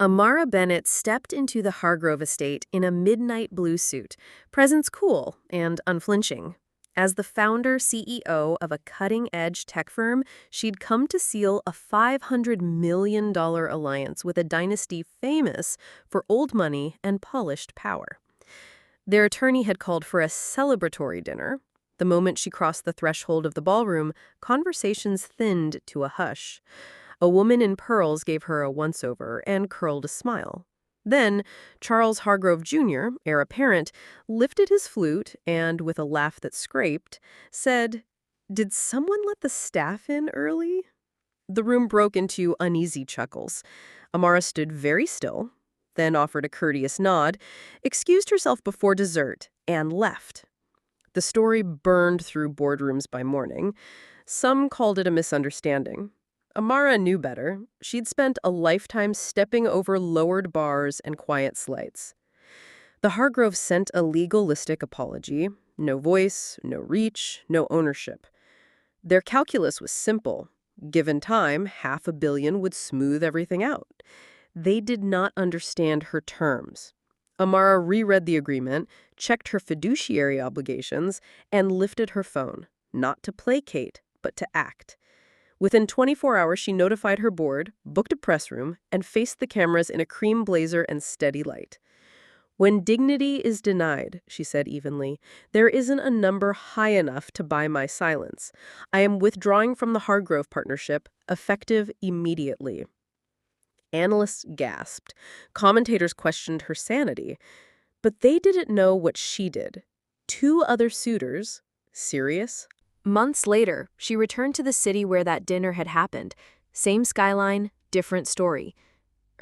Amara Bennett stepped into the Hargrove estate in a midnight blue suit, presence cool and unflinching. As the founder CEO of a cutting-edge tech firm, she'd come to seal a $500 million alliance with a dynasty famous for old money and polished power. Their attorney had called for a celebratory dinner. The moment she crossed the threshold of the ballroom, conversations thinned to a hush. A woman in pearls gave her a once-over and curled a smile. Then, Charles Hargrove Jr., heir apparent, lifted his flute and, with a laugh that scraped, said, "Did someone let the staff in early?" The room broke into uneasy chuckles. Amara stood very still, then offered a courteous nod, excused herself before dessert, and left. The story burned through boardrooms by morning. Some called it a misunderstanding. Amara knew better. She'd spent a lifetime stepping over lowered bars and quiet slights. The Hargroves sent a legalistic apology. No voice, no reach, no ownership. Their calculus was simple. Given time, $500 million would smooth everything out. They did not understand her terms. Amara reread the agreement, checked her fiduciary obligations, and lifted her phone, not to placate, but to act. Within 24 hours, she notified her board, booked a press room, and faced the cameras in a cream blazer and steady light. "When dignity is denied," she said evenly, "there isn't a number high enough to buy my silence. I am withdrawing from the Hargrove partnership, effective immediately." Analysts gasped. Commentators questioned her sanity. But they didn't know what she did. Two other suitors, serious. Months later, she returned to the city where that dinner had happened. Same skyline, different story.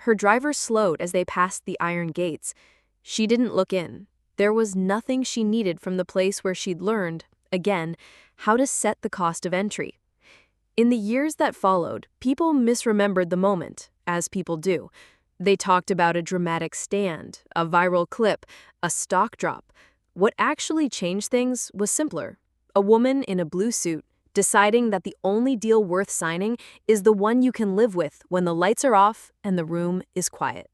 Her driver slowed as they passed the iron gates. She didn't look in. There was nothing she needed from the place where she'd learned, again, how to set the cost of entry. In the years that followed, people misremembered the moment, as people do. They talked about a dramatic stand, a viral clip, a stock drop. What actually changed things was simpler. A woman in a blue suit deciding that the only deal worth signing is the one you can live with when the lights are off and the room is quiet.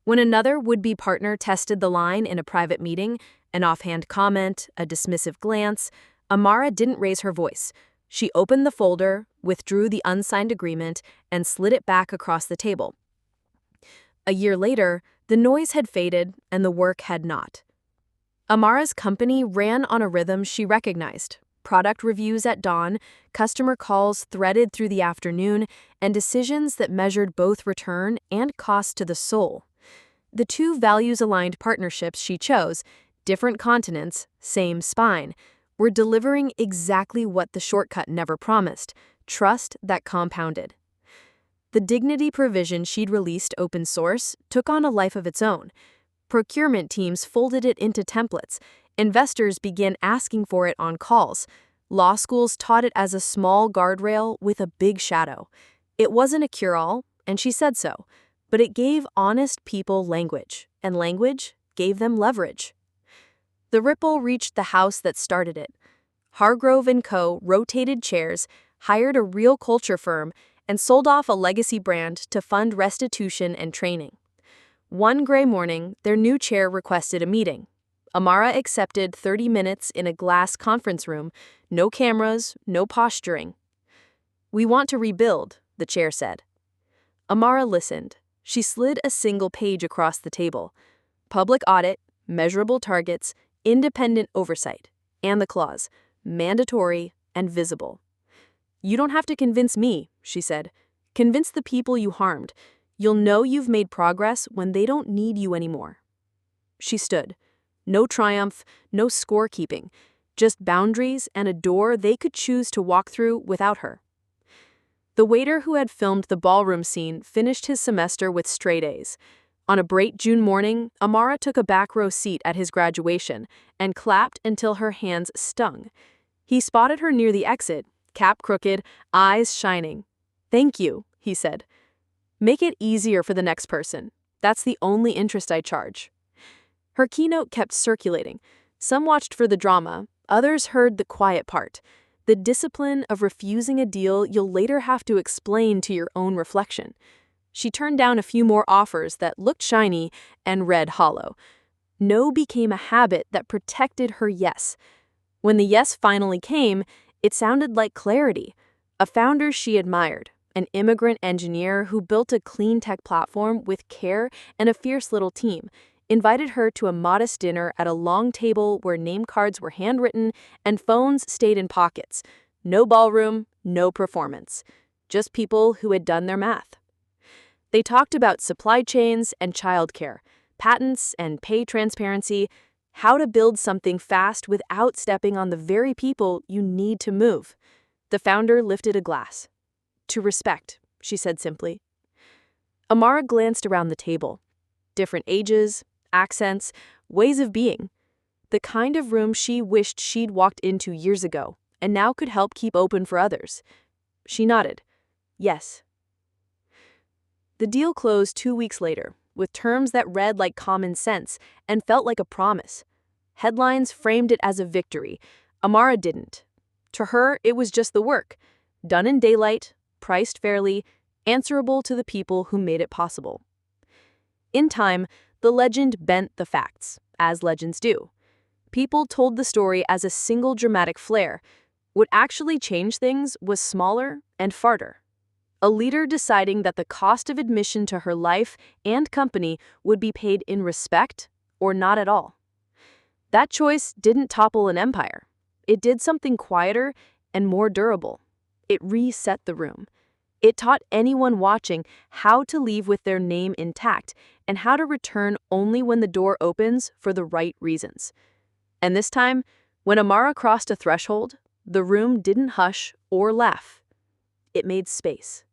When another would-be partner tested the line in a private meeting, an offhand comment, a dismissive glance, Amara didn't raise her voice. She opened the folder, withdrew the unsigned agreement, and slid it back across the table. A year later, the noise had faded and the work had not. Amara's company ran on a rhythm she recognized. Product reviews at dawn, customer calls threaded through the afternoon, and decisions that measured both return and cost to the soul. The two values-aligned partnerships she chose, different continents, same spine, were delivering exactly what the shortcut never promised, trust that compounded. The dignity provision she'd released open source took on a life of its own. Procurement teams folded it into templates. Investors began asking for it on calls. Law schools taught it as a small guardrail with a big shadow. It wasn't a cure-all, and she said so, but it gave honest people language, and language gave them leverage. The ripple reached the house that started it. Hargrove & Co. rotated chairs, hired a real culture firm, and sold off a legacy brand to fund restitution and training. One gray morning, their new chair requested a meeting. Amara accepted 30 minutes in a glass conference room, no cameras, no posturing. "We want to rebuild," the chair said. Amara listened. She slid a single page across the table. Public audit, measurable targets, independent oversight, and the clause, mandatory and visible. "You don't have to convince me," she said. "Convince the people you harmed. You'll know you've made progress when they don't need you anymore." She stood. No triumph, no scorekeeping, just boundaries and a door they could choose to walk through without her. The waiter who had filmed the ballroom scene finished his semester with straight A's. On a bright June morning, Amara took a back row seat at his graduation and clapped until her hands stung. He spotted her near the exit, cap crooked, eyes shining. "Thank you," he said. "Make it easier for the next person. That's the only interest I charge." Her keynote kept circulating. Some watched for the drama, others heard the quiet part, the discipline of refusing a deal you'll later have to explain to your own reflection. She turned down a few more offers that looked shiny and read hollow. No became a habit that protected her yes. When the yes finally came, it sounded like clarity. A founder she admired, an immigrant engineer who built a clean tech platform with care and a fierce little team, invited her to a modest dinner at a long table where name cards were handwritten and phones stayed in pockets. No ballroom, no performance. Just people who had done their math. They talked about supply chains and childcare, patents and pay transparency, how to build something fast without stepping on the very people you need to move. The founder lifted a glass. "To respect," she said simply. Amara glanced around the table. Different ages, accents, ways of being. The kind of room she wished she'd walked into years ago and now could help keep open for others. She nodded. Yes. The deal closed 2 weeks later, with terms that read like common sense and felt like a promise. Headlines framed it as a victory. Amara didn't. To her, it was just the work, done in daylight, priced fairly, answerable to the people who made it possible. In time, the legend bent the facts, as legends do. People told the story as a single dramatic flare. What actually changed things was smaller and farther. A leader deciding that the cost of admission to her life and company would be paid in respect or not at all. That choice didn't topple an empire. It did something quieter and more durable. It reset the room. It taught anyone watching how to leave with their name intact and how to return only when the door opens for the right reasons. And this time, when Amara crossed a threshold, the room didn't hush or laugh. It made space.